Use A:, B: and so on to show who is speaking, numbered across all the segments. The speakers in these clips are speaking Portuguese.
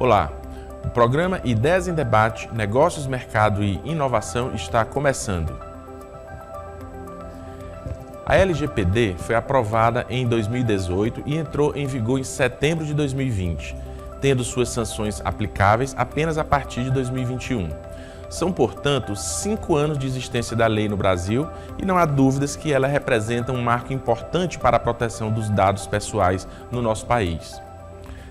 A: Olá, o programa Ideias em Debate, Negócios, Mercado e Inovação está começando. A LGPD foi aprovada em 2018 e entrou em vigor em setembro de 2020, tendo suas sanções aplicáveis apenas a partir de 2021. São, portanto, 5 anos de existência da lei no Brasil e não há dúvidas que ela representa um marco importante para a proteção dos dados pessoais no nosso país.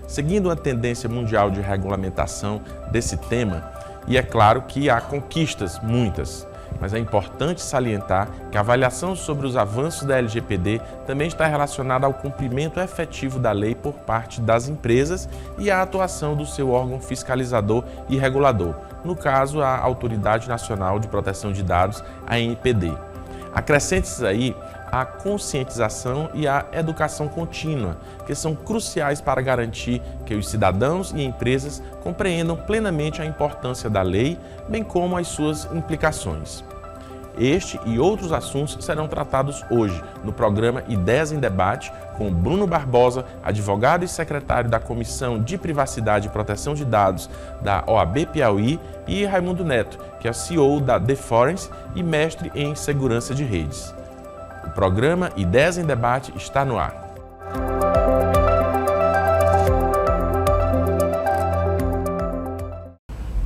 A: Seguindo uma tendência mundial de regulamentação desse tema, e é claro que há conquistas, muitas, mas é importante salientar que a avaliação sobre os avanços da LGPD também está relacionada ao cumprimento efetivo da lei por parte das empresas e à atuação do seu órgão fiscalizador e regulador, no caso a Autoridade Nacional de Proteção de Dados, a ANPD. Acrescente-se aí a conscientização e a educação contínua, que são cruciais para garantir que os cidadãos e empresas compreendam plenamente a importância da lei, bem como as suas implicações. Este e outros assuntos serão tratados hoje no programa Ideias em Debate com Bruno Barbosa, advogado e secretário da Comissão de Privacidade e Proteção de Dados da OAB Piauí, e Raimundo Neto, que é CEO da The Forense e mestre em segurança de redes. O programa Ideias em Debate está no ar.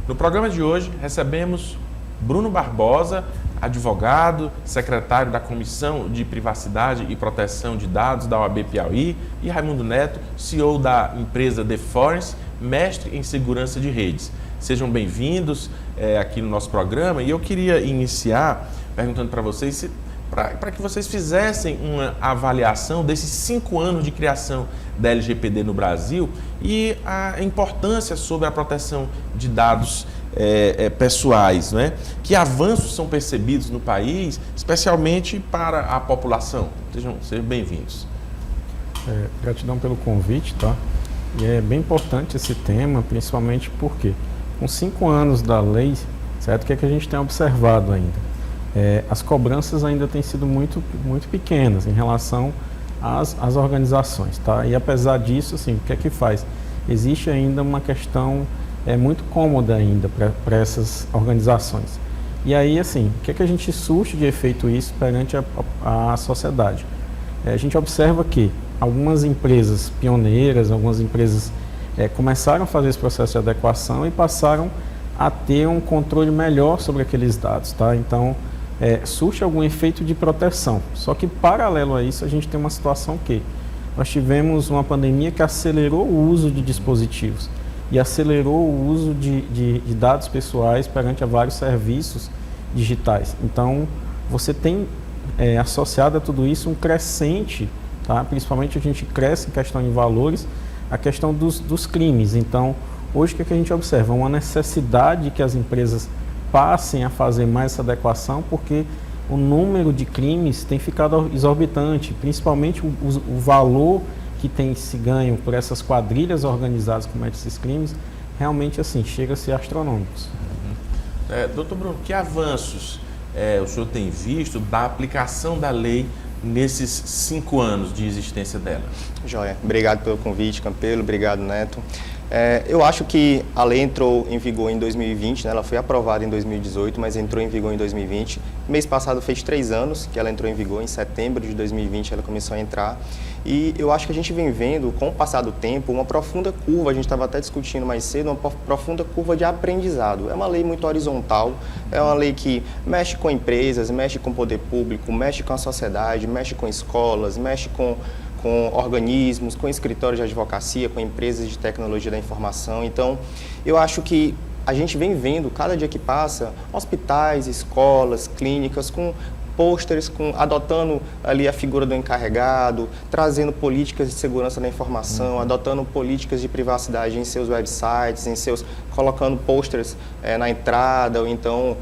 A: No programa de hoje recebemos Bruno Barbosa, advogado, secretário da Comissão de Privacidade e Proteção de Dados da OAB Piauí, e Raimundo Neto, CEO da empresa The Forense, mestre em segurança de redes. Sejam bem-vindos aqui no nosso programa, e eu queria iniciar perguntando para vocês para que vocês fizessem uma avaliação desses 5 anos de criação da LGPD no Brasil e a importância sobre a proteção de dados pessoais, né? Que avanços são percebidos no país, especialmente para a população? Sejam bem-vindos.
B: Gratidão pelo convite, tá? E é bem importante esse tema, principalmente porque com 5 anos da lei, certo? O que é que a gente tem observado ainda? As cobranças ainda têm sido muito pequenas em relação às organizações, tá? E apesar disso, assim, o que é que faz? Existe ainda uma questão muito cômoda ainda para essas organizações. E aí, assim, o que é que a gente surte de efeito isso perante a sociedade? A gente observa que algumas empresas pioneiras, algumas empresas começaram a fazer esse processo de adequação e passaram a ter um controle melhor sobre aqueles dados, tá? Então, surge algum efeito de proteção. Só que, paralelo a isso, a gente tem uma situação que nós tivemos uma pandemia que acelerou o uso de dispositivos e acelerou o uso de dados pessoais perante a vários serviços digitais. Então, você tem associado a tudo isso um crescente, tá? Principalmente a gente cresce em questão de valores, a questão dos crimes. Então, hoje o que a gente observa? Uma necessidade que as empresas passem a fazer mais essa adequação, porque o número de crimes tem ficado exorbitante, principalmente o valor que tem se ganho por essas quadrilhas organizadas que cometem esses crimes, realmente assim, chega a ser astronômicos.
A: Doutor Bruno, que avanços o senhor tem visto da aplicação da lei nesses 5 anos de existência dela?
C: Joia, obrigado pelo convite, Campelo, obrigado, Neto. Eu acho que a lei entrou em vigor em 2020, né? Ela foi aprovada em 2018, mas entrou em vigor em 2020. Mês passado fez 3 anos que ela entrou em vigor, em setembro de 2020 ela começou a entrar. E eu acho que a gente vem vendo, com o passar do tempo, uma profunda curva, a gente estava até discutindo mais cedo, uma profunda curva de aprendizado. É uma lei muito horizontal, é uma lei que mexe com empresas, mexe com o poder público, mexe com a sociedade, mexe com escolas, mexe com organismos, com escritórios de advocacia, com empresas de tecnologia da informação. Então, eu acho que a gente vem vendo, cada dia que passa, hospitais, escolas, clínicas, com pôsteres, adotando ali a figura do encarregado, trazendo políticas de segurança da informação, adotando políticas de privacidade em seus websites, colocando pôsteres na entrada, ou então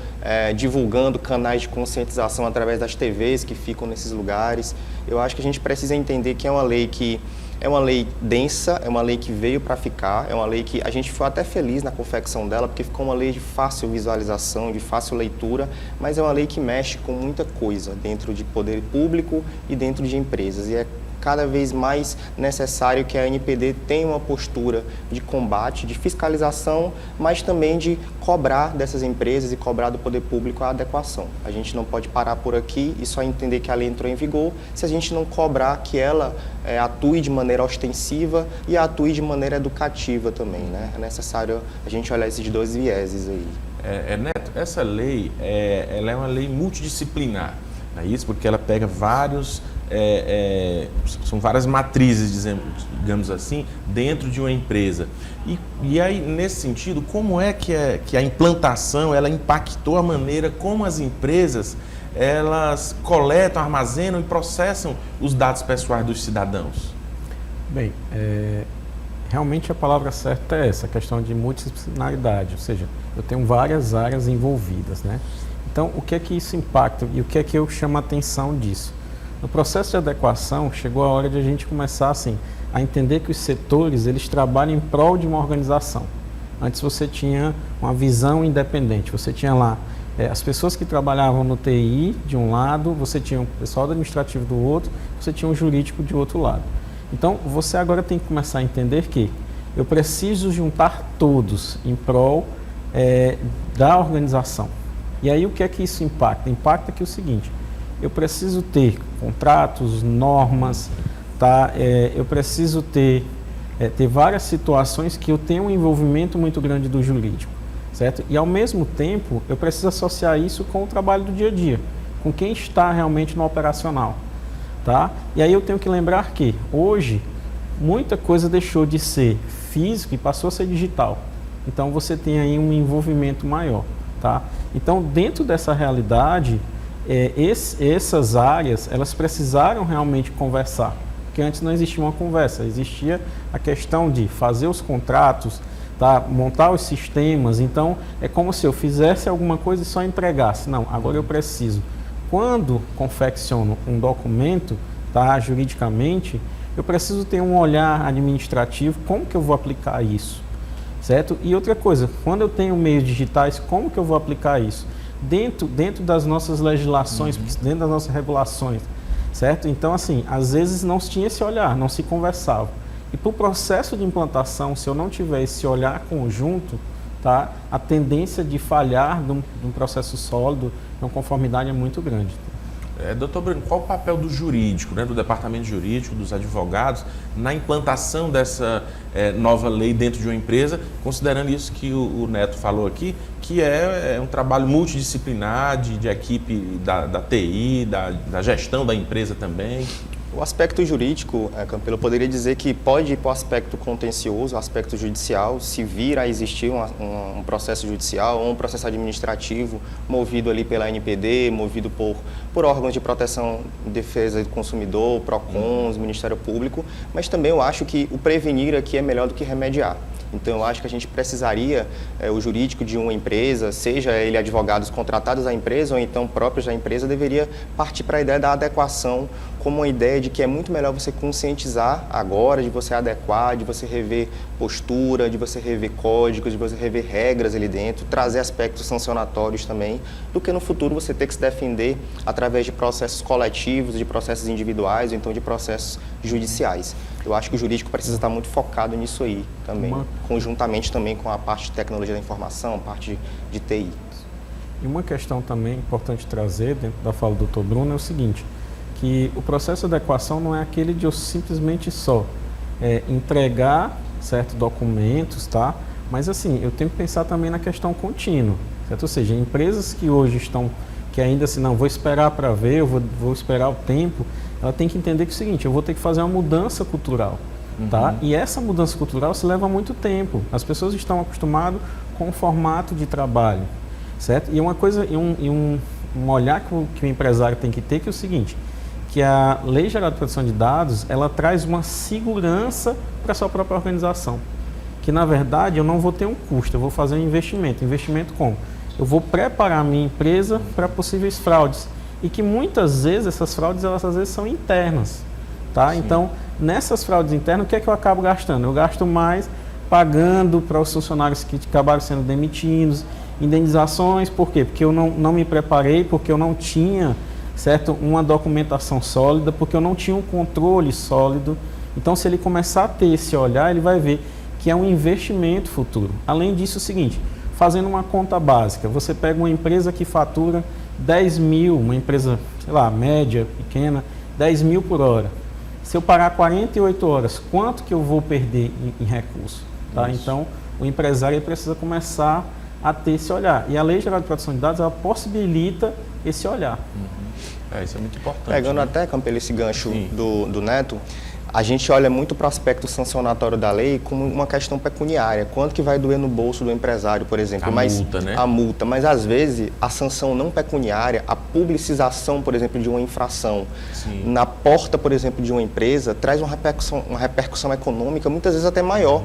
C: divulgando canais de conscientização através das TVs que ficam nesses lugares. Eu acho que a gente precisa entender que é uma lei densa, é uma lei que veio para ficar, é uma lei que a gente foi até feliz na confecção dela, porque ficou uma lei de fácil visualização, de fácil leitura, mas é uma lei que mexe com muita coisa dentro de poder público e dentro de empresas. E cada vez mais necessário que a NPD tenha uma postura de combate, de fiscalização, mas também de cobrar dessas empresas e cobrar do poder público a adequação. A gente não pode parar por aqui e só entender que a lei entrou em vigor se a gente não cobrar que ela atue de maneira ostensiva e atue de maneira educativa também, né? É necessário a gente olhar esses dois vieses aí.
A: Neto, essa lei ela é uma lei multidisciplinar, não é isso? Porque ela pega são várias matrizes, digamos assim, dentro de uma empresa. E aí, nesse sentido, como é que a implantação ela impactou a maneira como as empresas elas coletam, armazenam e processam os dados pessoais dos cidadãos?
B: Bem, realmente a palavra certa é essa, a questão de multidisciplinaridade, ou seja, eu tenho várias áreas envolvidas, né? Então, o que é que isso impacta e o que é que eu chamo a atenção disso? No processo de adequação, chegou a hora de a gente começar assim, a entender que os setores eles trabalham em prol de uma organização. Antes você tinha uma visão independente, você tinha lá as pessoas que trabalhavam no TI de um lado, você tinha o pessoal do administrativo do outro, você tinha o jurídico de outro lado. Então, você agora tem que começar a entender que eu preciso juntar todos em prol da organização. E aí, o que é que isso impacta? Impacta que é o seguinte, eu preciso ter contratos, normas, tá? Eu preciso ter várias situações que eu tenho um envolvimento muito grande do jurídico, certo? E, ao mesmo tempo, eu preciso associar isso com o trabalho do dia a dia, com quem está realmente no operacional. Tá? E aí eu tenho que lembrar que hoje muita coisa deixou de ser físico e passou a ser digital. Então você tem aí um envolvimento maior. Tá? Então dentro dessa realidade, essas áreas elas precisaram realmente conversar. Porque antes não existia uma conversa, existia a questão de fazer os contratos, tá? Montar os sistemas. Então é como se eu fizesse alguma coisa e só entregasse. Não, agora eu preciso. Quando confecciono um documento, tá, juridicamente, eu preciso ter um olhar administrativo, como que eu vou aplicar isso, certo? E outra coisa, quando eu tenho meios digitais, como que eu vou aplicar isso? Dentro das nossas legislações, dentro das nossas regulações, certo? Então, assim, às vezes não se tinha esse olhar, não se conversava. E para o processo de implantação, se eu não tiver esse olhar conjunto, tá, a tendência de falhar de um processo sólido, de uma conformidade é muito grande.
A: Doutor Bruno, qual o papel do jurídico, né, do departamento jurídico, dos advogados, na implantação dessa nova lei dentro de uma empresa, considerando isso que o Neto falou aqui, que é um trabalho multidisciplinar de equipe da TI, da gestão da empresa também?
C: O aspecto jurídico, Campelo, eu poderia dizer que pode ir para o aspecto contencioso, o aspecto judicial, se vir a existir um processo judicial ou um processo administrativo movido ali pela NPD, movido por órgãos de proteção e defesa do consumidor, PROCONs, Ministério Público, mas também eu acho que o prevenir aqui é melhor do que remediar. Então, eu acho que a gente precisaria, o jurídico de uma empresa, seja ele advogados contratados à empresa ou então próprios da empresa, deveria partir para a ideia da adequação, como uma ideia de que é muito melhor você conscientizar agora, de você adequar, de você rever postura, de você rever códigos, de você rever regras ali dentro, trazer aspectos sancionatórios também, do que no futuro você ter que se defender através de processos coletivos, de processos individuais ou então de processos judiciais. Eu acho que o jurídico precisa estar muito focado nisso aí também, conjuntamente também com a parte de tecnologia da informação, a parte de TI.
B: E uma questão também importante trazer dentro da fala do Dr. Bruno é o seguinte, que o processo de adequação não é aquele de eu simplesmente só entregar certos documentos, tá? Mas assim, eu tenho que pensar também na questão contínua, certo? Ou seja, empresas que hoje estão, que ainda assim, não, vou esperar para ver, eu vou esperar o tempo, ela tem que entender que é o seguinte, eu vou ter que fazer uma mudança cultural, tá? E essa mudança cultural se leva muito tempo. As pessoas estão acostumadas com o formato de trabalho, certo? E uma coisa, um olhar que o empresário tem que ter que é o seguinte, que a Lei Geral de Proteção de Dados, ela traz uma segurança para a sua própria organização. Que, na verdade, eu não vou ter um custo, eu vou fazer um investimento. Investimento como? Eu vou preparar a minha empresa para possíveis fraudes. E que muitas vezes essas fraudes, elas às vezes são internas. Tá? Então, nessas fraudes internas, o que é que eu acabo gastando? Eu gasto mais pagando para os funcionários que acabaram sendo demitidos, indenizações, por quê? Porque eu não me preparei, porque eu não tinha certo? Uma documentação sólida, porque eu não tinha um controle sólido. Então, se ele começar a ter esse olhar, ele vai ver que é um investimento futuro. Além disso, é o seguinte, fazendo uma conta básica, você pega uma empresa que fatura 10 mil, uma empresa, sei lá, média, pequena, 10 mil por hora. Se eu parar 48 horas, quanto que eu vou perder em recurso? Tá? Então, o empresário ele precisa começar a ter esse olhar. E a Lei Geral de Proteção de Dados, ela possibilita esse olhar.
A: Isso é muito importante.
C: Pegando
A: né?
C: até, Campelo, esse gancho do Neto, a gente olha muito para o aspecto sancionatório da lei como uma questão pecuniária. Quanto que vai doer no bolso do empresário, por exemplo?
A: Multa, né?
C: A multa. Mas, às vezes, a sanção não pecuniária, a publicização, por exemplo, de uma infração na porta, por exemplo, de uma empresa, traz uma repercussão econômica muitas vezes até maior.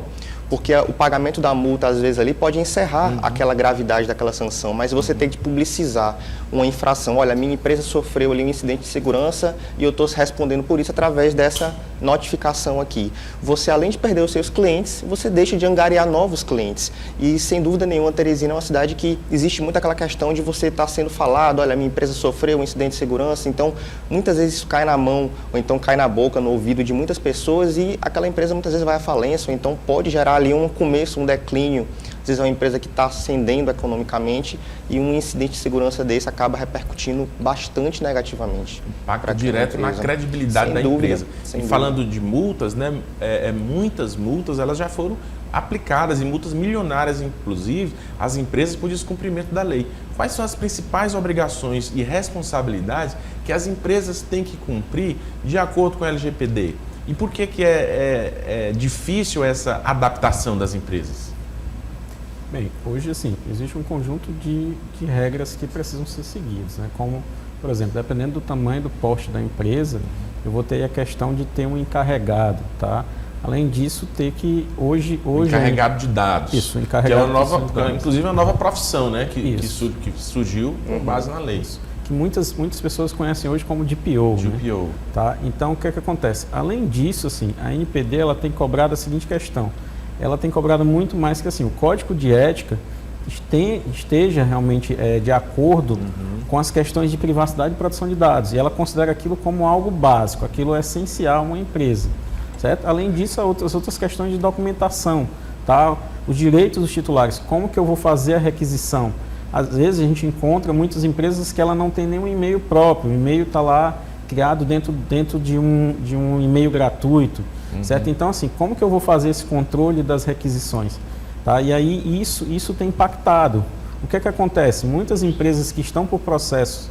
C: Porque o pagamento da multa, às vezes, ali pode encerrar aquela gravidade daquela sanção, mas você tem que publicizar uma infração. Olha, a minha empresa sofreu ali um incidente de segurança e eu estou respondendo por isso através dessa notificação aqui. Você, além de perder os seus clientes, você deixa de angariar novos clientes. E, sem dúvida nenhuma, Teresina é uma cidade que existe muito aquela questão de você estar sendo falado, olha, a minha empresa sofreu um incidente de segurança, então, muitas vezes isso cai na mão, ou então cai na boca, no ouvido de muitas pessoas e aquela empresa muitas vezes vai à falência, ou então pode gerar ali um começo, um declínio. Às vezes é uma empresa que está ascendendo economicamente e um incidente de segurança desse acaba repercutindo bastante negativamente.
A: Impacto direto na credibilidade da empresa. E falando de multas, né, muitas multas elas já foram aplicadas, e multas milionárias, inclusive, às empresas por descumprimento da lei. Quais são as principais obrigações e responsabilidades que as empresas têm que cumprir de acordo com a LGPD? E por que é difícil essa adaptação das empresas?
B: Bem, hoje, assim, existe um conjunto de regras que precisam ser seguidas, né? Como, por exemplo, dependendo do tamanho do porte da empresa, eu vou ter a questão de ter um encarregado, tá? Além disso, ter que hoje
A: encarregado de dados.
B: Isso, encarregado
A: que é uma nova, inclusive uma nova profissão, né? Que surgiu com base na lei.
B: Isso. Que muitas pessoas conhecem hoje como DPO.
A: DPO.
B: Né? Tá? Então, o que acontece? Além disso, assim, a NPD ela tem cobrado a seguinte questão. Ela tem cobrado muito mais que assim, o código de ética esteja realmente de acordo com as questões de privacidade e proteção de dados. E ela considera aquilo como algo básico, aquilo é essencial a uma empresa. Certo? Além disso, as outras questões de documentação, tá? Os direitos dos titulares, como que eu vou fazer a requisição? Às vezes a gente encontra muitas empresas que ela não tem nenhum e-mail próprio, o e-mail está lá criado dentro de um e-mail gratuito, certo? Então, assim, como que eu vou fazer esse controle das requisições? Tá? E aí isso tem impactado. O que acontece? Muitas empresas que estão por processos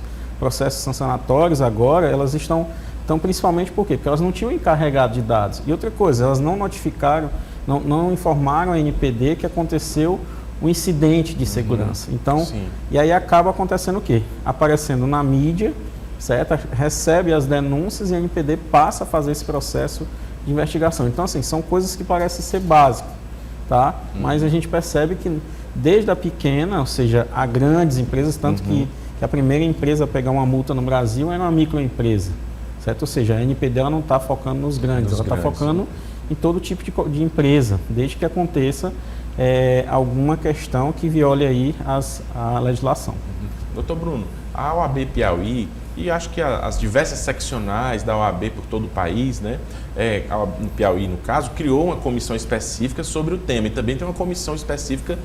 B: sancionatórios agora, elas estão principalmente por quê? Porque elas não tinham encarregado de dados. E outra coisa, elas não notificaram, não informaram a NPD que aconteceu um incidente de segurança. Então, e aí acaba acontecendo o quê? Aparecendo na mídia, certo? Recebe as denúncias e a NPD passa a fazer esse processo de investigação. Então, assim, são coisas que parecem ser básicas, tá? Mas a gente percebe que desde a pequena, ou seja, a grandes empresas, tanto que a primeira empresa a pegar uma multa no Brasil era uma microempresa, certo? Ou seja, a NPD ela não está focando nos grandes, ela está focando em todo tipo de empresa, desde que aconteça alguma questão que viole aí a legislação.
A: Doutor Bruno, a OAB Piauí, e acho que as diversas seccionais da OAB por todo o país, né, no Piauí, no caso, criou uma comissão específica sobre o tema, e também tem uma comissão específica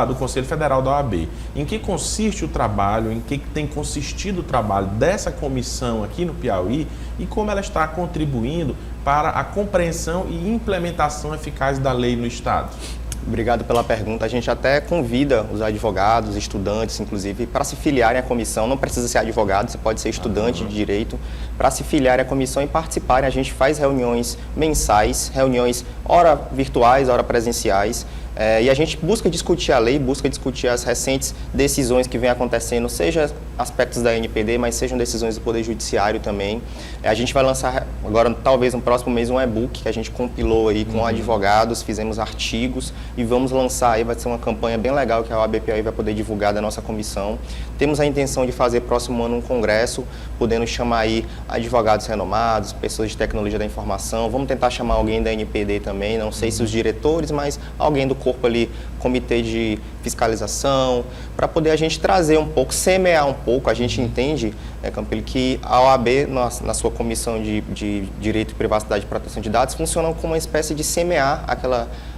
A: do Conselho Federal da OAB. Em que consiste o trabalho, em que tem consistido o trabalho dessa comissão aqui no Piauí e como ela está contribuindo para a compreensão e implementação eficaz da lei no Estado?
C: Obrigado pela pergunta. A gente até convida os advogados, estudantes, inclusive, para se filiarem à comissão. Não precisa ser advogado, você pode ser estudante de direito, para se filiarem à comissão e participarem. A gente faz reuniões mensais, reuniões ora virtuais, ora presenciais. E a gente busca discutir a lei, busca discutir as recentes decisões que vêm acontecendo, seja aspectos da NPD, mas sejam decisões do Poder Judiciário também. A gente vai lançar agora, talvez no próximo mês, um e-book que a gente compilou aí com advogados, fizemos artigos e vamos lançar aí, vai ser uma campanha bem legal que a OAB Piauí vai poder divulgar da nossa comissão. Temos a intenção de fazer próximo ano um congresso, podendo chamar aí advogados renomados, pessoas de tecnologia da informação, vamos tentar chamar alguém da NPD também, não sei se os diretores, mas alguém do corpo corpo ali, comitê de fiscalização, para poder a gente trazer um pouco, semear um pouco. A gente entende, Campelo, que a OAB, na sua comissão de Direito, Privacidade e Proteção de Dados, funciona como uma espécie de semear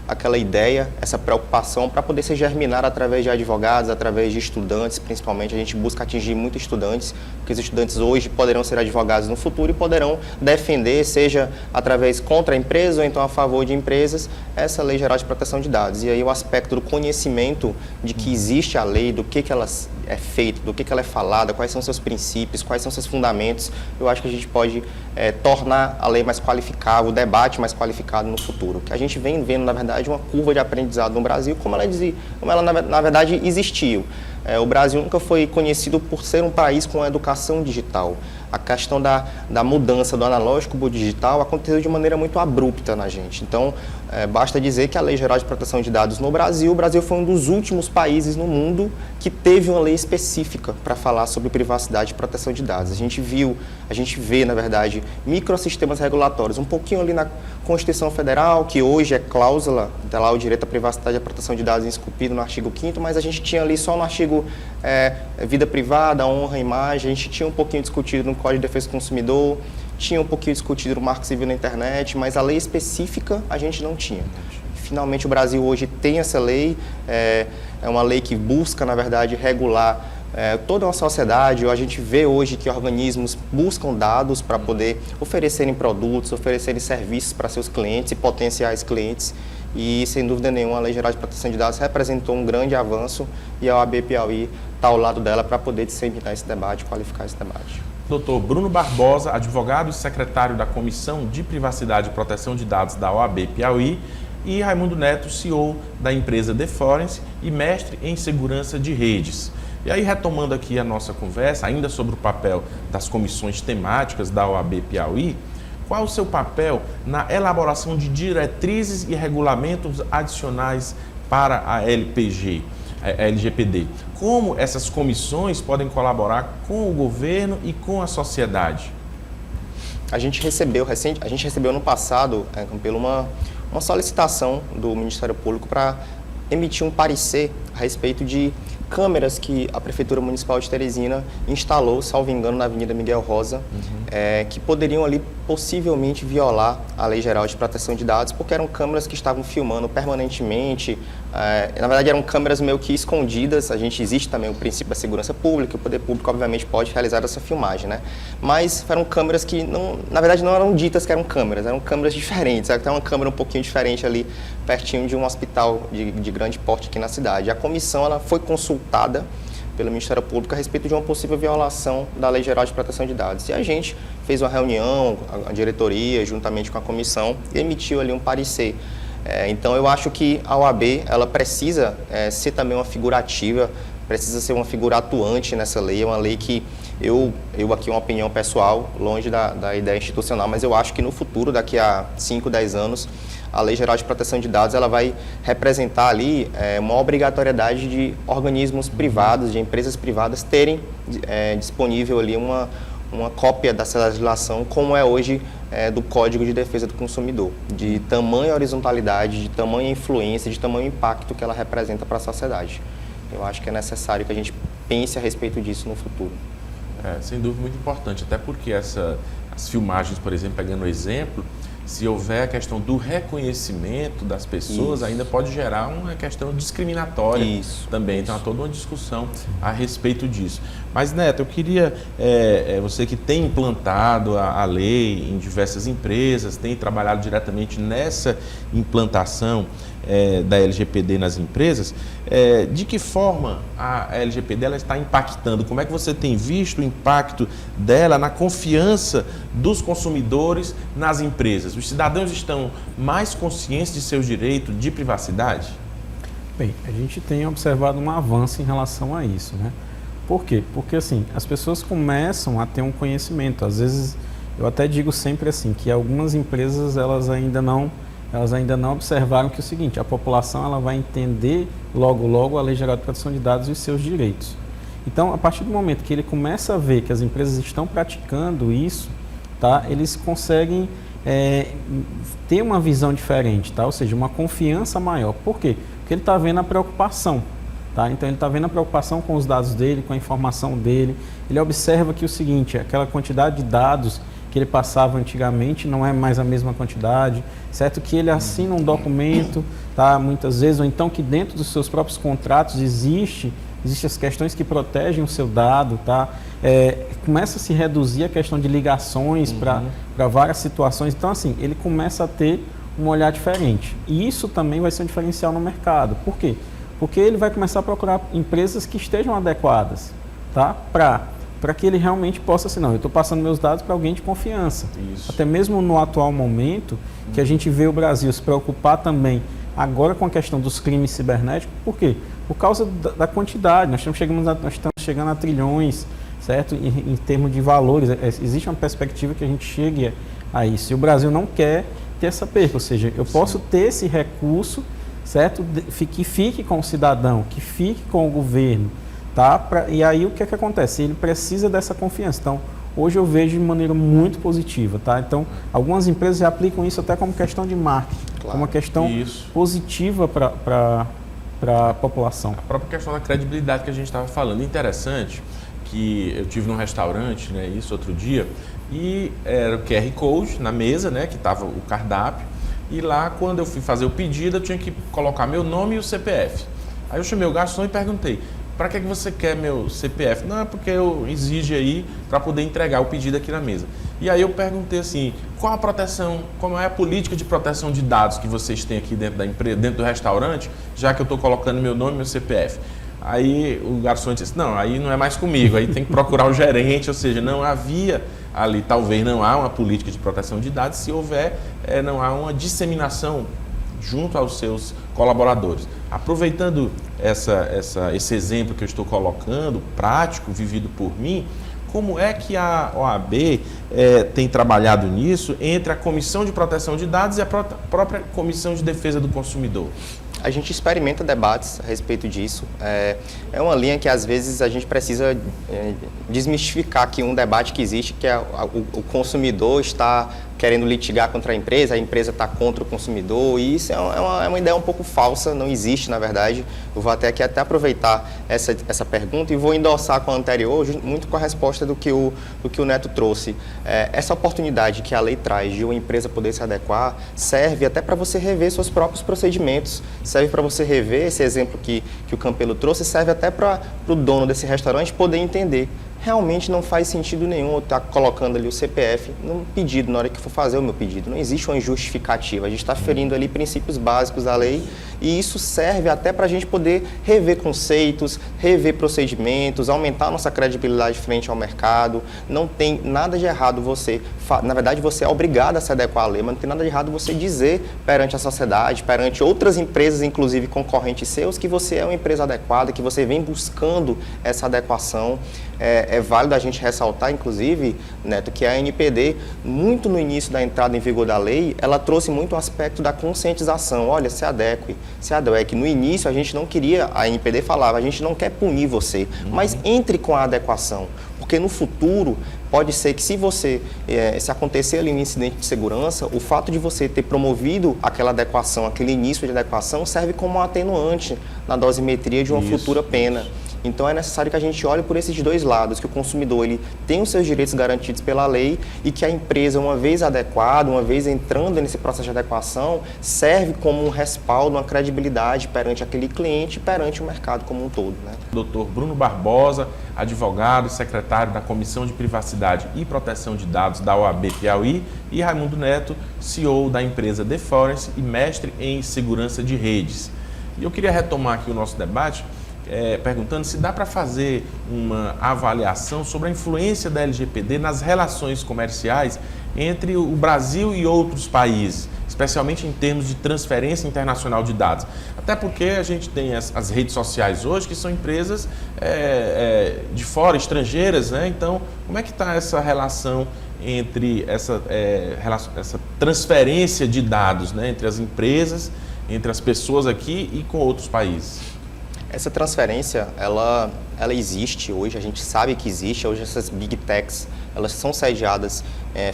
C: aquela ideia, essa preocupação, para poder ser germinar através de advogados, através de estudantes, principalmente. A gente busca atingir muitos estudantes, porque os estudantes hoje poderão ser advogados no futuro e poderão defender, seja através contra a empresa ou então a favor de empresas, essa Lei Geral de Proteção de Dados. E aí o aspecto do conhecimento de que existe a lei, do que ela é feita, do que ela é falada, quais são seus princípios, quais são seus fundamentos, eu acho que a gente pode tornar a lei mais qualificável, o debate mais qualificado no futuro. Que a gente vem vendo, na verdade, uma curva de aprendizado no Brasil, como ela na verdade, existiu. O Brasil nunca foi conhecido por ser um país com educação digital. A questão da mudança do analógico para o digital aconteceu de maneira muito abrupta na gente. Então, basta dizer que a Lei Geral de Proteção de Dados no Brasil, o Brasil foi um dos últimos países no mundo que teve uma lei específica para falar sobre privacidade e proteção de dados. A gente vê, na verdade, microsistemas regulatórios, um pouquinho ali na Constituição Federal, que hoje é cláusula, está lá o direito à privacidade e à proteção de dados esculpido no artigo 5º, mas a gente tinha ali só no artigo vida privada, honra, imagem, a gente tinha um pouquinho discutido no Código de Defesa do Consumidor, tinha um pouquinho discutido no Marco Civil na internet, mas a lei específica a gente não tinha. Finalmente o Brasil hoje tem essa lei, é uma lei que busca, na verdade, regular toda uma sociedade. A gente vê hoje que organismos buscam dados para poder oferecerem produtos, oferecerem serviços para seus clientes e potenciais clientes. E, sem dúvida nenhuma, a Lei Geral de Proteção de Dados representou um grande avanço e a OAB Piauí está ao lado dela para poder disseminar esse debate, qualificar esse debate.
A: Dr. Bruno Barbosa, advogado e secretário da Comissão de Privacidade e Proteção de Dados da OAB Piauí, e Raimundo Neto, CEO da empresa The Forense e mestre em segurança de redes. E aí, retomando aqui a nossa conversa, ainda sobre o papel das comissões temáticas da OAB Piauí, qual o seu papel na elaboração de diretrizes e regulamentos adicionais para a LGPD? Como essas comissões podem colaborar com o governo e com a sociedade?
C: A gente recebeu no passado, Campelo, uma solicitação do Ministério Público para emitir um parecer a respeito de câmeras que a Prefeitura Municipal de Teresina instalou, salvo engano, na Avenida Miguel Rosa, que poderiam ali possivelmente violar a Lei Geral de Proteção de Dados, porque eram câmeras que estavam filmando permanentemente. Na verdade, eram câmeras meio que escondidas. Existe também o princípio da segurança pública, o poder público, obviamente, pode realizar essa filmagem, né? Mas eram câmeras que, na verdade, não eram ditas que eram câmeras diferentes. Até uma câmera um pouquinho diferente ali, pertinho de um hospital de grande porte aqui na cidade. A comissão ela foi consultada pelo Ministério Público a respeito de uma possível violação da Lei Geral de Proteção de Dados. E a gente fez uma reunião, a diretoria, juntamente com a comissão, e emitiu ali um parecer. Então, eu acho que a OAB ela precisa ser também uma figura ativa, precisa ser uma figura atuante nessa lei. É uma lei que eu aqui uma opinião pessoal, longe da ideia institucional, mas eu acho que no futuro, daqui a 5, 10 anos, a Lei Geral de Proteção de Dados ela vai representar ali uma obrigatoriedade de organismos privados, de empresas privadas, terem disponível ali uma cópia dessa legislação, como é hoje do Código de Defesa do Consumidor, de tamanha horizontalidade, de tamanha influência, de tamanho impacto que ela representa para a sociedade. Eu acho que é necessário que a gente pense a respeito disso no futuro.
A: Sem dúvida, muito importante, até porque as filmagens, por exemplo, pegando o exemplo, se houver a questão do reconhecimento das pessoas, isso, ainda pode gerar uma questão discriminatória também. Então, há toda uma discussão a respeito disso. Mas, Neto, eu queria, você que tem implantado a lei em diversas empresas, tem trabalhado diretamente nessa implantação da LGPD nas empresas, de que forma a LGPD ela está impactando? Como é que você tem visto o impacto dela na confiança dos consumidores nas empresas? Os cidadãos estão mais conscientes de seus direitos de privacidade?
B: Bem, a gente tem observado um avanço em relação a isso, né? Por quê? Porque assim, as pessoas começam a ter um conhecimento. Às vezes, eu até digo sempre assim, que algumas empresas elas ainda não observaram que é o seguinte: a população ela vai entender logo a Lei Geral de Proteção de Dados e os seus direitos. Então, a partir do momento que ele começa a ver que as empresas estão praticando isso, tá, eles conseguem ter uma visão diferente, tá? Ou seja, uma confiança maior. Por quê? Porque Porque ele está vendo a preocupação. Tá? Então ele está vendo a preocupação com os dados dele, com a informação dele. Ele observa que o seguinte, aquela quantidade de dados que ele passava antigamente não é mais a mesma quantidade, certo? Que ele assina um documento, tá? Muitas vezes, ou então que dentro dos seus próprios contratos existem as questões que protegem o seu dado, tá? Começa a se reduzir a questão de ligações para várias situações. Então, assim, ele começa a ter um olhar diferente. E isso também vai ser um diferencial no mercado. Por quê? Porque ele vai começar a procurar empresas que estejam adequadas, tá? Para que ele realmente possa, assim, não, eu estou passando meus dados para alguém de confiança.
A: Isso.
B: Até mesmo no atual momento, que a gente vê o Brasil se preocupar também agora com a questão dos crimes cibernéticos. Por quê? Por causa da quantidade. Nós estamos chegando a trilhões, certo? Em termos de valores. Existe uma perspectiva que a gente chegue a isso. E o Brasil não quer ter essa perca. Ou seja, eu posso ter esse recurso, certo? Que fique com o cidadão, que fique com o governo, tá? E aí o que é que acontece? Ele precisa dessa confiança. Então, hoje eu vejo de maneira muito positiva, tá? Então, algumas empresas já aplicam isso até como questão de marketing, como uma questão positiva para a população.
A: A própria questão da credibilidade que a gente estava falando. Interessante que eu tive num restaurante, né, isso outro dia, e era o QR Code na mesa, né, que estava o cardápio. E lá, quando eu fui fazer o pedido, eu tinha que colocar meu nome e o CPF. Aí eu chamei o garçom e perguntei, para que você quer meu CPF? Não, é porque eu exige aí para poder entregar o pedido aqui na mesa. E aí eu perguntei assim, qual a proteção, como é a política de proteção de dados que vocês têm aqui dentro da empresa, dentro do restaurante, já que eu estou colocando meu nome e meu CPF? Aí o garçom disse, não, aí não é mais comigo, aí tem que procurar o gerente, ou seja, não havia ali, talvez não há uma política de proteção de dados, se houver, não há uma disseminação junto aos seus colaboradores. Aproveitando esse exemplo que eu estou colocando, prático, vivido por mim, como é que a OAB tem trabalhado nisso entre a Comissão de Proteção de Dados e a própria Comissão de Defesa do Consumidor?
C: A gente experimenta debates a respeito disso. É uma linha que, às vezes, a gente precisa desmistificar aqui um debate que existe, que é o consumidor está querendo litigar contra a empresa está contra o consumidor, e isso é uma ideia um pouco falsa, não existe, na verdade. Eu vou até aproveitar essa pergunta e vou endossar com a anterior, muito com a resposta do que o Neto trouxe. Essa oportunidade que a lei traz de uma empresa poder se adequar serve até para você rever seus próprios procedimentos, serve para você rever esse exemplo que o Campelo trouxe, serve até para o dono desse restaurante poder entender. Realmente não faz sentido nenhum eu estar colocando ali o CPF no pedido, na hora que for fazer o meu pedido. Não existe uma justificativa. A gente está ferindo ali princípios básicos da lei e isso serve até para a gente poder rever conceitos, rever procedimentos, aumentar a nossa credibilidade frente ao mercado. Não tem nada de errado na verdade, você é obrigado a se adequar à lei, mas não tem nada de errado você dizer perante a sociedade, perante outras empresas, inclusive concorrentes seus, que você é uma empresa adequada, que você vem buscando essa adequação. É válido a gente ressaltar, inclusive, Neto, que a ANPD, muito no início da entrada em vigor da lei, ela trouxe muito o aspecto da conscientização. Olha, se adeque. No início, a gente não queria, a ANPD falava, a gente não quer punir você, mas entre com a adequação. Porque no futuro, pode ser que se acontecer ali um incidente de segurança, o fato de você ter promovido aquela adequação, aquele início de adequação, serve como um atenuante na dosimetria de uma futura pena. Então é necessário que a gente olhe por esses dois lados, que o consumidor ele tem os seus direitos garantidos pela lei e que a empresa, uma vez adequada, uma vez entrando nesse processo de adequação, serve como um respaldo, uma credibilidade perante aquele cliente e perante o mercado como um todo, né?
A: Dr. Bruno Barbosa, advogado e secretário da Comissão de Privacidade e Proteção de Dados da OAB Piauí, e Raimundo Neto, CEO da empresa The Forest e mestre em segurança de redes. E eu queria retomar aqui o nosso debate perguntando se dá para fazer uma avaliação sobre a influência da LGPD nas relações comerciais entre o Brasil e outros países, especialmente em termos de transferência internacional de dados. Até porque a gente tem as redes sociais hoje, que são empresas de fora, estrangeiras, né? Então, como é que está essa relação entre essa transferência de dados, né? Entre as empresas, entre as pessoas aqui e com outros países?
C: Essa transferência, ela existe hoje, a gente sabe que existe. Hoje essas Big Techs, elas são sediadas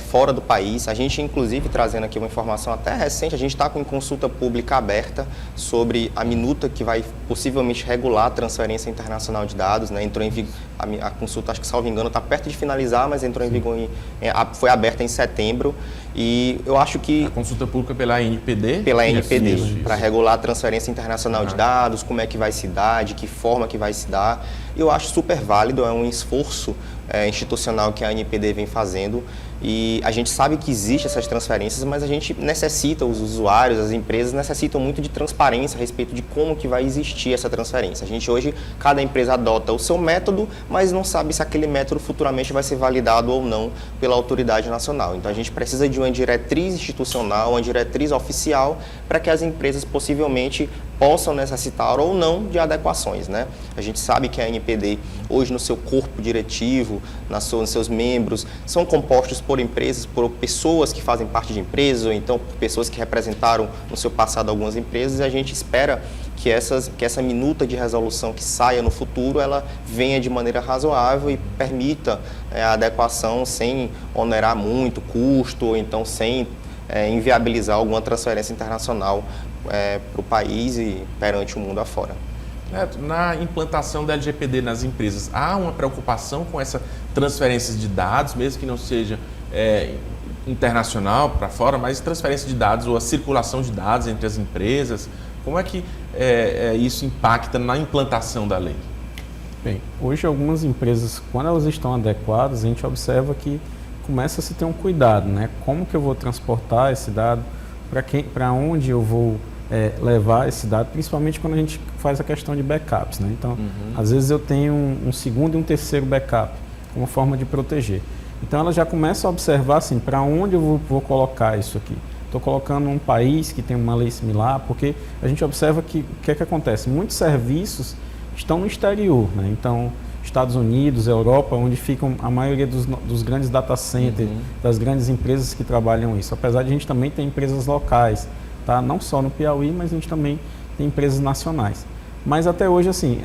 C: fora do país. A gente, inclusive, trazendo aqui uma informação até recente, a gente está com consulta pública aberta sobre a minuta que vai possivelmente regular a transferência internacional de dados, né? Entrou em vigor, a consulta, acho que, salvo engano, está perto de finalizar, mas entrou em vigor, foi aberta em setembro. E eu acho que...
A: A consulta pública pela ANPD?
C: Pela ANPD, para regular a transferência internacional de dados, como é que vai se dar, de que forma que vai se dar. Eu acho super válido, é um esforço institucional que a ANPD vem fazendo. E a gente sabe que existem essas transferências, mas a gente necessita, os usuários, as empresas necessitam muito de transparência a respeito de como que vai existir essa transferência. A gente hoje, cada empresa adota o seu método, mas não sabe se aquele método futuramente vai ser validado ou não pela autoridade nacional. Então a gente precisa de uma diretriz institucional, uma diretriz oficial, para que as empresas possivelmente possam necessitar ou não de adequações, né? A gente sabe que a ANPD, hoje no seu corpo diretivo, nos seus membros, são compostos por empresas, por pessoas que fazem parte de empresas, ou então por pessoas que representaram no seu passado algumas empresas, e a gente espera que essa minuta de resolução que saia no futuro, ela venha de maneira razoável e permita a adequação sem onerar muito custo, ou então sem inviabilizar alguma transferência internacional para o país e perante o mundo afora.
A: Neto, na implantação da LGPD nas empresas, há uma preocupação com essa transferência de dados, mesmo que não seja internacional para fora, mas transferência de dados ou a circulação de dados entre as empresas? Como é que isso impacta na implantação da lei?
B: Bem, hoje algumas empresas, quando elas estão adequadas, a gente observa que começa a se ter um cuidado, né? Como que eu vou transportar esse dado, para onde eu vou levar esse dado, principalmente quando a gente faz a questão de backups, né? Então, às vezes eu tenho um segundo e um terceiro backup, como forma de proteger. Então, ela já começa a observar assim, para onde eu vou colocar isso aqui. Estou colocando um país que tem uma lei similar, porque a gente observa que o que acontece? Muitos serviços estão no exterior, né? Então, Estados Unidos, Europa, onde ficam a maioria dos grandes data centers, das grandes empresas que trabalham isso. Apesar de a gente também ter empresas locais, tá? Não só no Piauí, mas a gente também tem empresas nacionais. Mas até hoje, assim,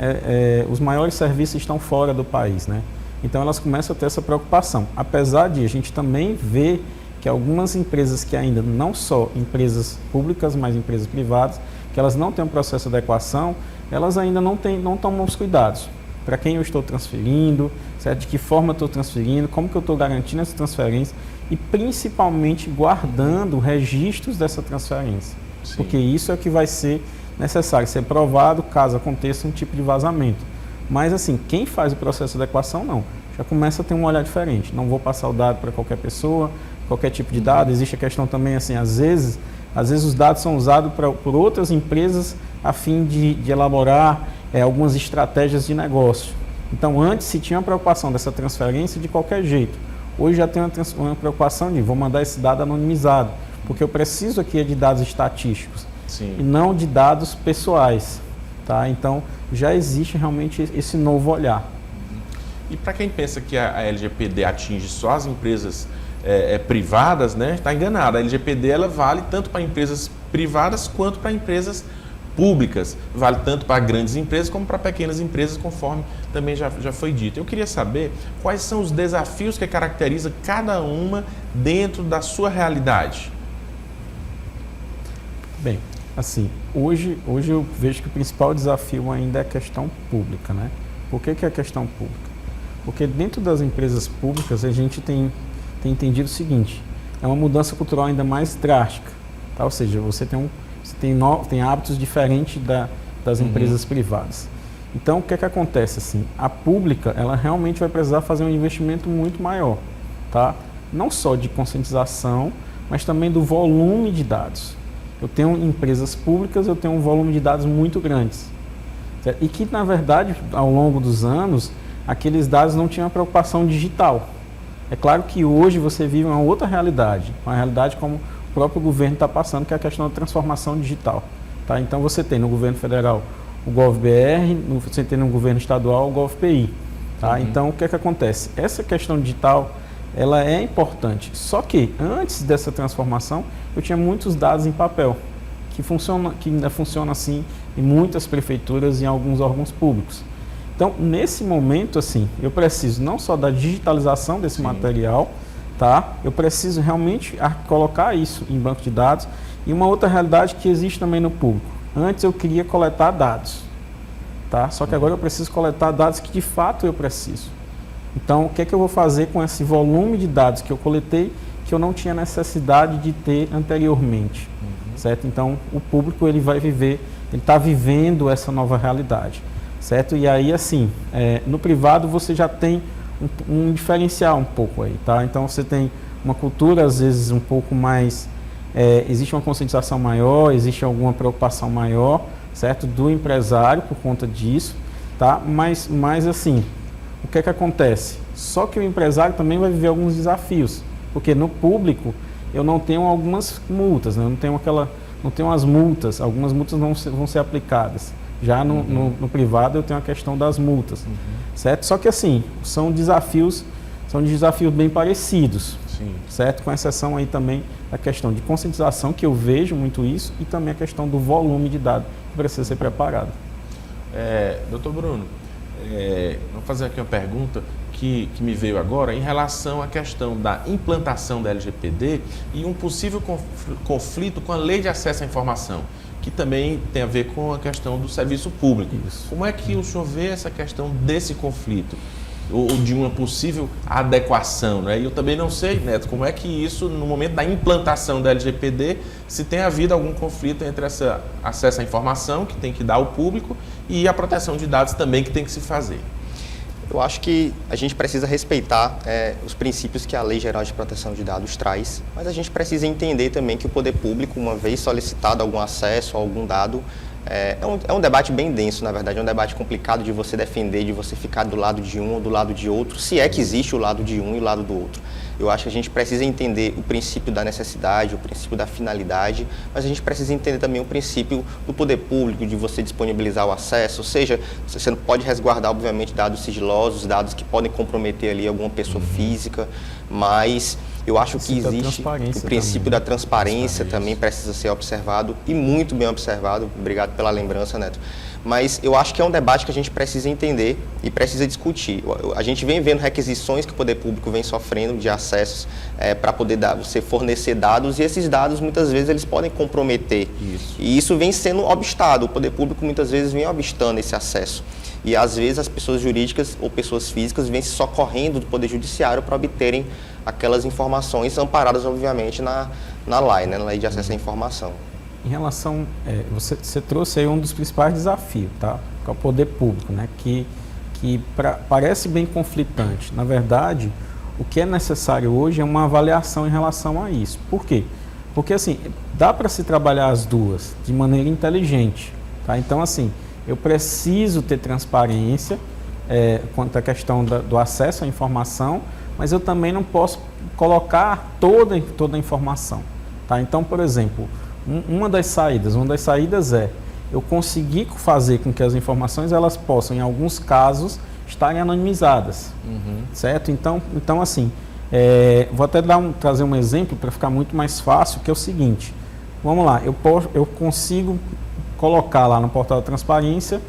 B: os maiores serviços estão fora do país, né? Então elas começam a ter essa preocupação. Apesar de a gente também ver que algumas empresas que ainda não só empresas públicas, mas empresas privadas, que elas não têm um processo de adequação, elas ainda não tomam os cuidados. Para quem eu estou transferindo, certo? De que forma eu estou transferindo, como que eu estou garantindo essa transferência e principalmente guardando registros dessa transferência. Sim. Porque isso é o que vai ser necessário, ser provado caso aconteça um tipo de vazamento. Mas assim, quem faz o processo de adequação não, já começa a ter um olhar diferente. Não vou passar o dado para qualquer pessoa, qualquer tipo de dado. Existe a questão também assim, às vezes os dados são usados por outras empresas a fim de elaborar algumas estratégias de negócio. Então, antes se tinha uma preocupação dessa transferência de qualquer jeito. Hoje já tem uma preocupação de vou mandar esse dado anonimizado, porque eu preciso aqui de dados estatísticos. Sim. E não de dados pessoais. Tá? Então, já existe realmente esse novo olhar.
A: E para quem pensa que a LGPD atinge só as empresas privadas, né, está enganado. A LGPD ela vale tanto para empresas privadas quanto para empresas públicas, vale tanto para grandes empresas como para pequenas empresas, conforme também já foi dito. Eu queria saber quais são os desafios que caracterizam cada uma dentro da sua realidade.
B: Bem, assim, hoje eu vejo que o principal desafio ainda é a questão pública, né? Por que é a questão pública? Porque dentro das empresas públicas a gente tem entendido o seguinte, é uma mudança cultural ainda mais drástica, tá? Ou seja, você tem hábitos diferentes das empresas privadas. Então, o que acontece? Assim, a pública, ela realmente vai precisar fazer um investimento muito maior, tá? Não só de conscientização, mas também do volume de dados. Eu tenho empresas públicas, eu tenho um volume de dados muito grandes. Certo? E que, na verdade, ao longo dos anos, aqueles dados não tinham uma preocupação digital. É claro que hoje você vive uma outra realidade, uma realidade como o próprio governo está passando, que é a questão da transformação digital. Tá? Então você tem no governo federal o GovBR, você tem no governo estadual o GovPI. Tá? Então o que acontece? Essa questão digital ela é importante, só que antes dessa transformação eu tinha muitos dados em papel, que ainda funciona assim em muitas prefeituras e em alguns órgãos públicos. Então nesse momento assim, eu preciso não só da digitalização desse material, tá? Eu preciso realmente colocar isso em banco de dados. E uma outra realidade que existe também no público. Antes eu queria coletar dados, tá? Só que agora eu preciso coletar dados que de fato eu preciso. Então, o que é que eu vou fazer com esse volume de dados que eu coletei que eu não tinha necessidade de ter anteriormente, certo? Então, o público ele vai viver, ele está vivendo essa nova realidade, certo? E aí, assim, no privado você já tem um diferencial um pouco aí, tá? Então, você tem uma cultura, às vezes, um pouco mais... existe uma conscientização maior, existe alguma preocupação maior, certo? Do empresário por conta disso, tá? Mas assim, o que é que acontece? Só que o empresário também vai viver alguns desafios, porque no público eu não tenho algumas multas, né? Não tenho as multas, algumas multas vão ser aplicadas. Já no privado eu tenho a questão das multas, certo? Só que assim, são desafios bem parecidos,
A: Sim.
B: certo? Com exceção aí também da questão de conscientização, que eu vejo muito isso, e também a questão do volume de dados que precisa ser preparado.
A: Doutor Bruno, vou fazer aqui uma pergunta que me veio agora em relação à questão da implantação da LGPD e um possível conflito com a Lei de Acesso à Informação, que também tem a ver com a questão do serviço público.
B: Isso.
A: Como é que o senhor vê essa questão desse conflito? Ou de uma possível adequação, né? E eu também não sei, Neto, como é que isso, no momento da implantação da LGPD, se tem havido algum conflito entre esse acesso à informação que tem que dar ao público e a proteção de dados também que tem que se fazer.
C: Eu acho que a gente precisa respeitar os princípios que a Lei Geral de Proteção de Dados traz, mas a gente precisa entender também que o poder público, uma vez solicitado algum acesso a algum dado, é um debate bem denso, na verdade, é um debate complicado de você defender, de você ficar do lado de um ou do lado de outro, se é que existe o lado de um e o lado do outro. Eu acho que a gente precisa entender o princípio da necessidade, o princípio da finalidade, mas a gente precisa entender também o princípio do poder público, de você disponibilizar o acesso, ou seja, você não pode resguardar, obviamente, dados sigilosos, dados que podem comprometer ali alguma pessoa física, mas eu acho que existe o princípio da transparência também precisa ser observado e muito bem observado. Obrigado pela lembrança, Neto. Mas eu acho que é um debate que a gente precisa entender e precisa discutir. A gente vem vendo requisições que o poder público vem sofrendo de acessos para poder você fornecer dados, e esses dados muitas vezes eles podem comprometer. Isso. E isso vem sendo obstado. O poder público muitas vezes vem obstando esse acesso. E às vezes as pessoas jurídicas ou pessoas físicas vêm se socorrendo do poder judiciário para obterem aquelas informações amparadas, obviamente, na lei, né, na Lei de Acesso à Informação.
B: Em relação, você trouxe aí um dos principais desafios, tá? Que é o poder público, né? Que parece bem conflitante. Na verdade, o que é necessário hoje é uma avaliação em relação a isso. Por quê? Porque, assim, dá para se trabalhar as duas de maneira inteligente, tá? Então, assim, eu preciso ter transparência quanto à questão do acesso à informação, mas eu também não posso colocar toda a informação, tá? Então, por exemplo, uma das saídas é eu conseguir fazer com que as informações elas possam, em alguns casos, estarem anonimizadas, certo? Então assim, vou até trazer um exemplo para ficar muito mais fácil, que é o seguinte. Vamos lá, eu consigo colocar lá no portal da transparência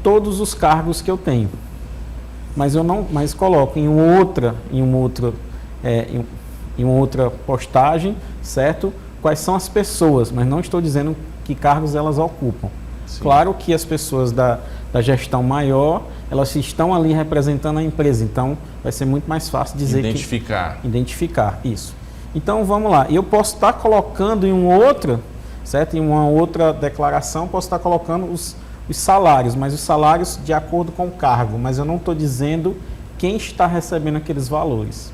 B: todos os cargos que eu tenho, mas coloco em uma outra postagem, certo? Quais são as pessoas, mas não estou dizendo que cargos elas ocupam. Sim. Claro que as pessoas da gestão maior, elas estão ali representando a empresa, então vai ser muito mais fácil dizer identificar isso. Então vamos lá, eu posso estar colocando em uma outra declaração, posso estar colocando os salários, mas os salários de acordo com o cargo, mas eu não estou dizendo quem está recebendo aqueles valores,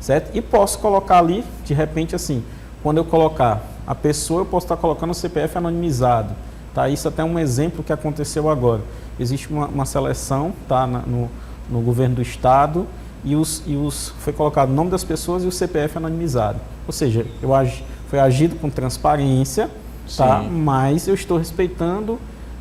B: certo? E posso colocar ali, de repente assim, quando eu colocar a pessoa, eu posso estar colocando o CPF anonimizado, tá? Isso até é um exemplo que aconteceu agora. Existe uma seleção, tá, no governo do estado, e foi colocado o nome das pessoas e o CPF anonimizado. Ou seja, foi agido com transparência, tá? Mas eu estou respeitando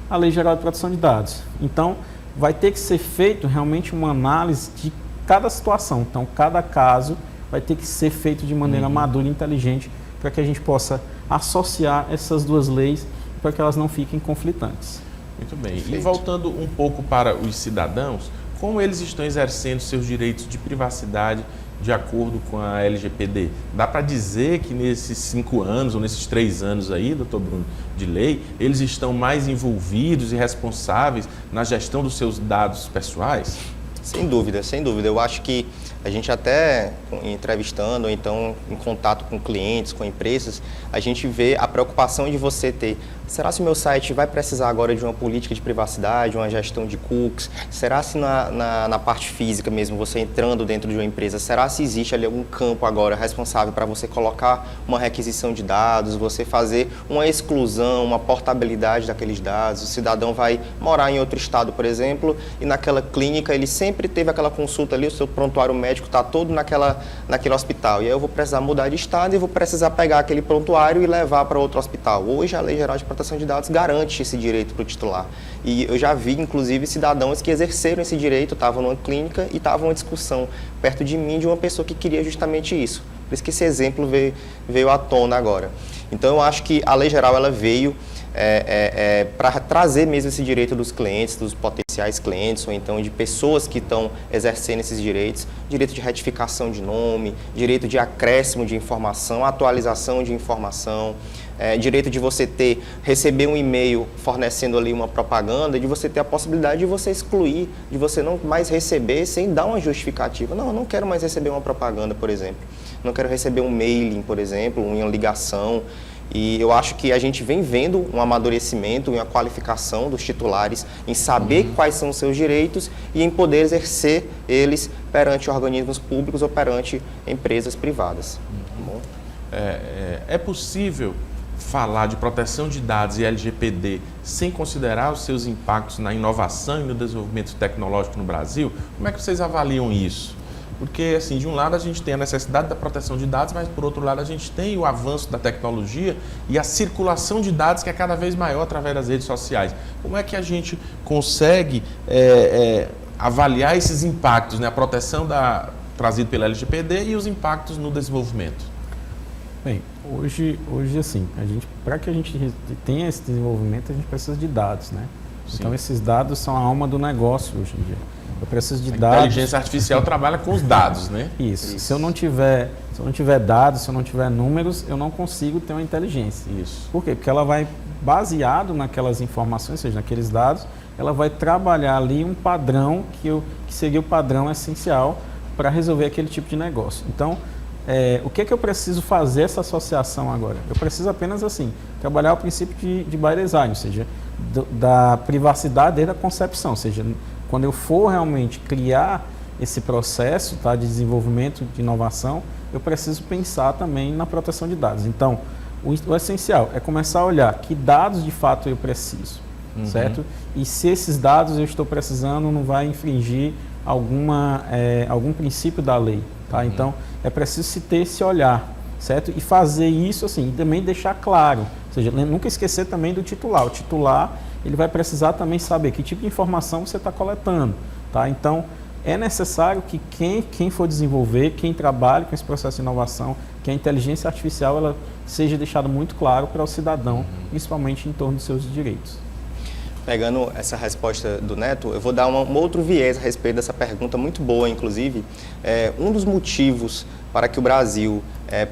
B: a Lei Geral de Proteção de Dados. Então, vai ter que ser feito realmente uma análise de cada situação. Então, cada caso vai ter que ser feito de maneira madura e inteligente para que a gente possa associar essas duas leis para que elas não fiquem conflitantes.
A: Muito bem. Perfeito. E voltando um pouco para os cidadãos, como eles estão exercendo seus direitos de privacidade de acordo com a LGPD? Dá para dizer que nesses 5 anos ou nesses 3 anos aí, doutor Bruno, de lei, eles estão mais envolvidos e responsáveis na gestão dos seus dados pessoais?
C: Sem dúvida, sem dúvida. Eu acho que a gente até entrevistando ou então em contato com clientes, com empresas, a gente vê a preocupação de você ter: será se o meu site vai precisar agora de uma política de privacidade, uma gestão de cookies? Será se na parte física mesmo, você entrando dentro de uma empresa, será se existe ali algum campo agora responsável para você colocar uma requisição de dados, você fazer uma exclusão, uma portabilidade daqueles dados? O cidadão vai morar em outro estado, por exemplo, e naquela clínica ele sempre teve aquela consulta ali, o seu prontuário médico está todo naquele hospital. E aí eu vou precisar mudar de estado e vou precisar pegar aquele prontuário e levar para outro hospital. Hoje a Lei Geral de Proteção de Dados garante esse direito para o titular. E eu já vi, inclusive, cidadãos que exerceram esse direito, estavam numa clínica e estavam uma discussão perto de mim de uma pessoa que queria justamente isso. Por isso que esse exemplo veio à tona agora. Então eu acho que a Lei Geral ela veio para trazer mesmo esse direito dos clientes, dos potenciais clientes, ou então de pessoas que estão exercendo esses direitos, direito de retificação de nome, direito de acréscimo de informação, atualização de informação, direito de você receber um e-mail fornecendo ali uma propaganda, de você ter a possibilidade de você excluir, de você não mais receber sem dar uma justificativa. Não, eu não quero mais receber uma propaganda, por exemplo. Não quero receber um mailing, por exemplo, uma ligação. E eu acho que a gente vem vendo um amadurecimento e uma qualificação dos titulares em saber quais são os seus direitos e em poder exercer eles perante organismos públicos ou perante empresas privadas. Bom?
A: É possível falar de proteção de dados e LGPD sem considerar os seus impactos na inovação e no desenvolvimento tecnológico no Brasil? Como é que vocês avaliam isso? Porque, assim, de um lado a gente tem a necessidade da proteção de dados, mas, por outro lado, a gente tem o avanço da tecnologia e a circulação de dados que é cada vez maior através das redes sociais. Como é que a gente consegue avaliar esses impactos, né? A proteção trazida pela LGPD e os impactos no desenvolvimento?
B: Bem, hoje assim, para que a gente tenha esse desenvolvimento, a gente precisa de dados, né? Sim. Então, esses dados são a alma do negócio hoje em dia. Eu preciso de dados.
A: A inteligência artificial trabalha com os dados, né?
B: Isso. Se eu não tiver dados, se eu não tiver números, eu não consigo ter uma inteligência.
A: Isso.
B: Por quê? Porque ela vai, baseado naquelas informações, ou seja, naqueles dados, ela vai trabalhar ali um padrão que seria o padrão essencial para resolver aquele tipo de negócio. Então, o que é que eu preciso fazer essa associação agora? Eu preciso apenas, assim, trabalhar o princípio de by design, ou seja, da privacidade desde a concepção, ou seja, quando eu for realmente criar esse processo, tá, de desenvolvimento, de inovação, eu preciso pensar também na proteção de dados. Então, o essencial é começar a olhar que dados de fato eu preciso, certo? E se esses dados eu estou precisando não vai infringir algum princípio da lei, tá? Então, é preciso se ter esse olhar, certo? E fazer isso assim, e também deixar claro, ou seja, nunca esquecer também do titular. O titular, ele vai precisar também saber que tipo de informação você está coletando, tá? Então, é necessário que quem for desenvolver, quem trabalhe com esse processo de inovação, que a inteligência artificial ela seja deixada muito claro para o cidadão, principalmente em torno dos seus direitos.
C: Pegando essa resposta do Neto, eu vou dar um outro viés a respeito dessa pergunta, muito boa, inclusive. Um dos motivos para que o Brasil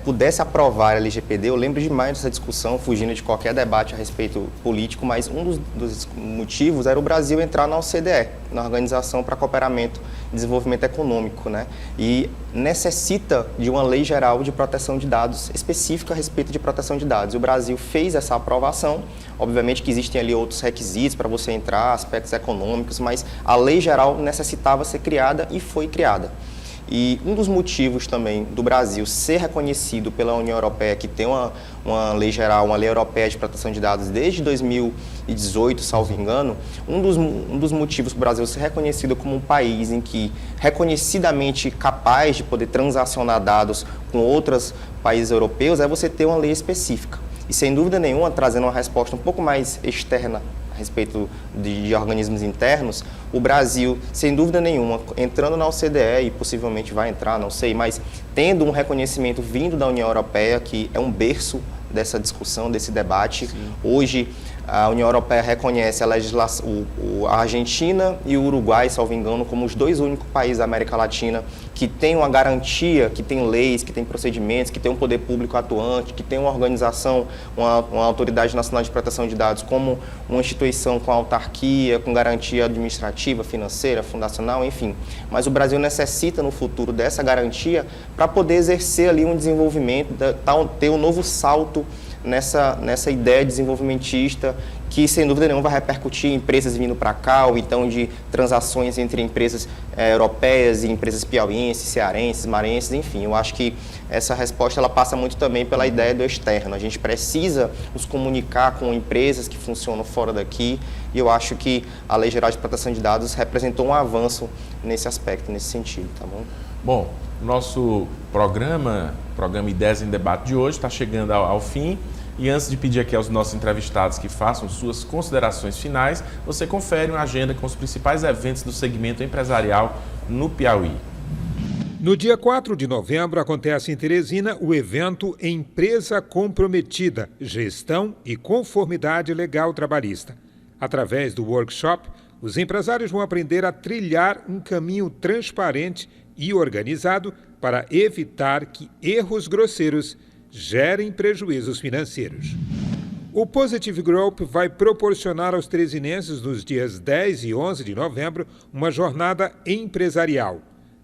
C: pudesse aprovar a LGPD, eu lembro demais dessa discussão, fugindo de qualquer debate a respeito político, mas um dos motivos era o Brasil entrar na OCDE, na Organização para Cooperamento e Desenvolvimento Econômico, né? E necessita de uma lei geral de proteção de dados específica a respeito de proteção de dados. E o Brasil fez essa aprovação, obviamente que existem ali outros requisitos para você entrar, aspectos econômicos, mas a lei geral necessitava ser criada e foi criada. E um dos motivos também do Brasil ser reconhecido pela União Europeia, que tem uma lei geral, uma lei europeia de proteção de dados desde 2018, salvo engano, um dos motivos para o Brasil ser reconhecido como um país em que reconhecidamente capaz de poder transacionar dados com outros países europeus é você ter uma lei específica. E sem dúvida nenhuma, trazendo uma resposta um pouco mais externa a respeito de organismos internos, o Brasil, sem dúvida nenhuma, entrando na OCDE e possivelmente vai entrar, não sei, mas tendo um reconhecimento vindo da União Europeia, que é um berço dessa discussão, desse debate. Sim. Hoje, A União Europeia reconhece a legislação, a Argentina e o Uruguai, salvo engano, como os 2 únicos países da América Latina que têm uma garantia, que têm leis, que têm procedimentos, que têm um poder público atuante, que têm uma organização, uma Autoridade Nacional de Proteção de Dados como uma instituição com autarquia, com garantia administrativa, financeira, fundacional, enfim. Mas o Brasil necessita no futuro dessa garantia para poder exercer ali um desenvolvimento, ter um novo salto nessa ideia desenvolvimentista que, sem dúvida nenhuma, vai repercutir em empresas vindo para cá, ou então de transações entre empresas europeias e empresas piauienses, cearenses, maranhenses, enfim. Eu acho que essa resposta ela passa muito também pela ideia do externo. A gente precisa nos comunicar com empresas que funcionam fora daqui, e eu acho que a Lei Geral de Proteção de Dados representou um avanço nesse aspecto, nesse sentido, tá bom?
A: Bom, nosso programa Ideias em Debate de hoje está chegando ao fim. E antes de pedir aqui aos nossos entrevistados que façam suas considerações finais, você confere uma agenda com os principais eventos do segmento empresarial no Piauí.
D: No dia 4 de novembro acontece em Teresina o evento Empresa Comprometida, Gestão e Conformidade Legal Trabalhista. Através do workshop, os empresários vão aprender a trilhar um caminho transparente e organizado para evitar que erros grosseiros gerem prejuízos financeiros. O Positive Group vai proporcionar aos teresinenses nos dias 10 e 11 de novembro uma jornada empresarial.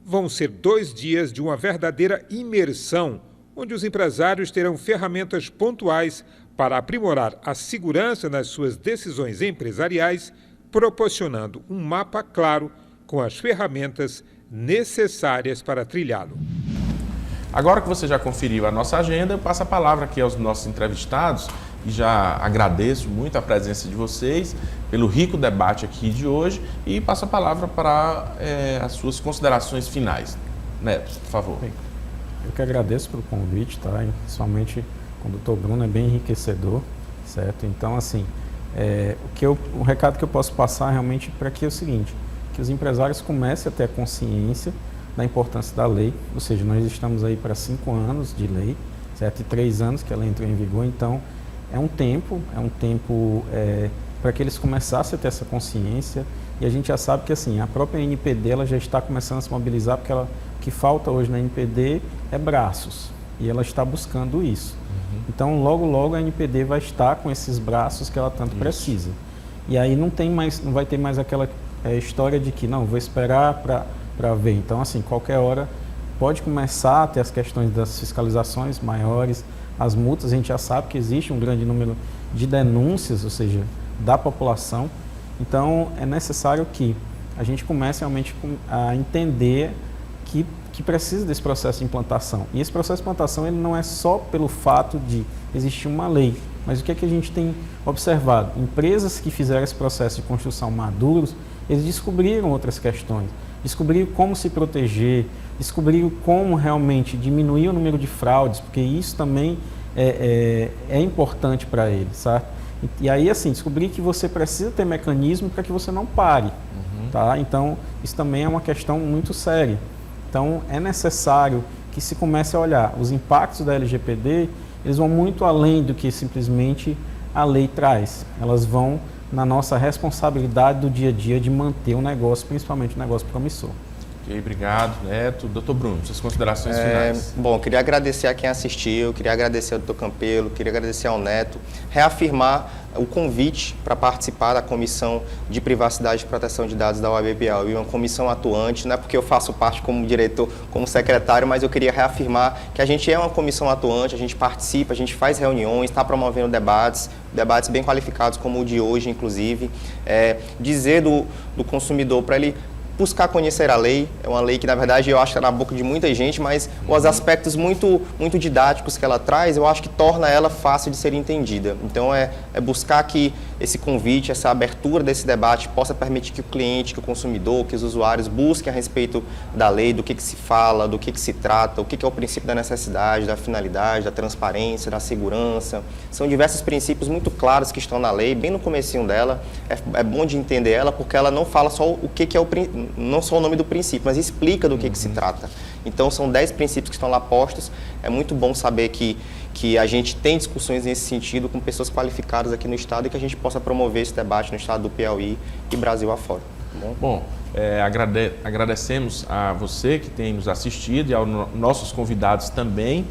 D: Vão ser 2 dias de uma verdadeira imersão, onde os empresários terão ferramentas pontuais para aprimorar a segurança nas suas decisões empresariais, proporcionando um mapa claro com as ferramentas necessárias para trilhá-lo.
A: Agora que você já conferiu a nossa agenda, eu passo a palavra aqui aos nossos entrevistados e já agradeço muito a presença de vocês pelo rico debate aqui de hoje e passo a palavra para as suas considerações finais. Neto, por favor.
B: Bem, eu que agradeço pelo convite, tá? E principalmente com o Dr. Bruno, é bem enriquecedor, certo? Então, assim, o recado que eu posso passar realmente para aqui é o seguinte, que os empresários comecem a ter a consciência da importância da lei, ou seja, nós estamos aí para 5 anos de lei, certo? E 3 anos que ela entrou em vigor, então é um tempo para que eles começassem a ter essa consciência, e a gente já sabe que assim, a própria NPD ela já está começando a se mobilizar, porque o que falta hoje na NPD é braços, e ela está buscando isso. Então logo a NPD vai estar com esses braços que ela tanto precisa. E aí não vai ter mais aquela história de que não, vou esperar para ver. Então, assim, qualquer hora pode começar a ter as questões das fiscalizações maiores, as multas. A gente já sabe que existe um grande número de denúncias, ou seja, da população. Então, é necessário que a gente comece realmente a entender que precisa desse processo de implantação. E esse processo de implantação ele não é só pelo fato de existir uma lei, mas o que é que a gente tem observado? Empresas que fizeram esse processo de construção maduros, eles descobriram outras questões. Descobriram como se proteger, descobriram como realmente diminuir o número de fraudes, porque isso também é importante para eles, certo? E aí, assim, descobrir que você precisa ter mecanismo para que você não pare, tá? Então, isso também é uma questão muito séria. Então, é necessário que se comece a olhar os impactos da LGPD, eles vão muito além do que simplesmente a lei traz. Elas vão na nossa responsabilidade do dia a dia de manter o negócio, principalmente o negócio promissor.
A: Ok, obrigado, Neto. Doutor Bruno, suas considerações finais.
C: Bom, eu queria agradecer a quem assistiu, queria agradecer ao Dr. Campelo, queria agradecer ao Neto, reafirmar o convite para participar da Comissão de Privacidade e Proteção de Dados da OAB Piauí, uma comissão atuante, não é porque eu faço parte como diretor, como secretário, mas eu queria reafirmar que a gente é uma comissão atuante, a gente participa, a gente faz reuniões, está promovendo debates bem qualificados como o de hoje, inclusive, dizer do consumidor para ele buscar conhecer a lei. É uma lei que, na verdade, eu acho que está na boca de muita gente, mas os aspectos muito didáticos que ela traz, eu acho que torna ela fácil de ser entendida. Então, é buscar que esse convite, essa abertura desse debate possa permitir que o cliente, que o consumidor, que os usuários busquem a respeito da lei, do que se fala, do que se trata, o que é o princípio da necessidade, da finalidade, da transparência, da segurança. São diversos princípios muito claros que estão na lei, bem no comecinho dela. É bom de entender ela, porque ela não fala só o que é não só o nome do princípio, mas explica do que se trata. Então, são 10 princípios que estão lá postos. É muito bom saber que que a gente tem discussões nesse sentido com pessoas qualificadas aqui no Estado e que a gente possa promover esse debate no Estado do Piauí e Brasil afora.
A: Bom, agradecemos a você que tem nos assistido e aos nossos convidados também.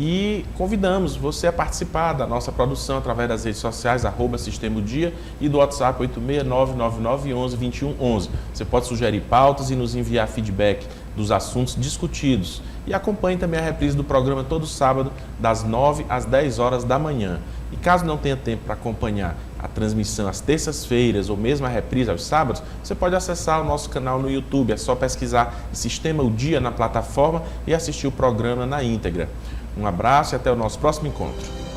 A: E convidamos você a participar da nossa produção através das redes sociais, @Sistema o Dia, e do WhatsApp 86999112111. Você pode sugerir pautas e nos enviar feedback dos assuntos discutidos. E acompanhe também a reprise do programa todo sábado, das 9 às 10 horas da manhã. E caso não tenha tempo para acompanhar a transmissão às terças-feiras ou mesmo a reprise aos sábados, você pode acessar o nosso canal no YouTube. É só pesquisar Sistema o Dia na plataforma e assistir o programa na íntegra. Um abraço e até o nosso próximo encontro.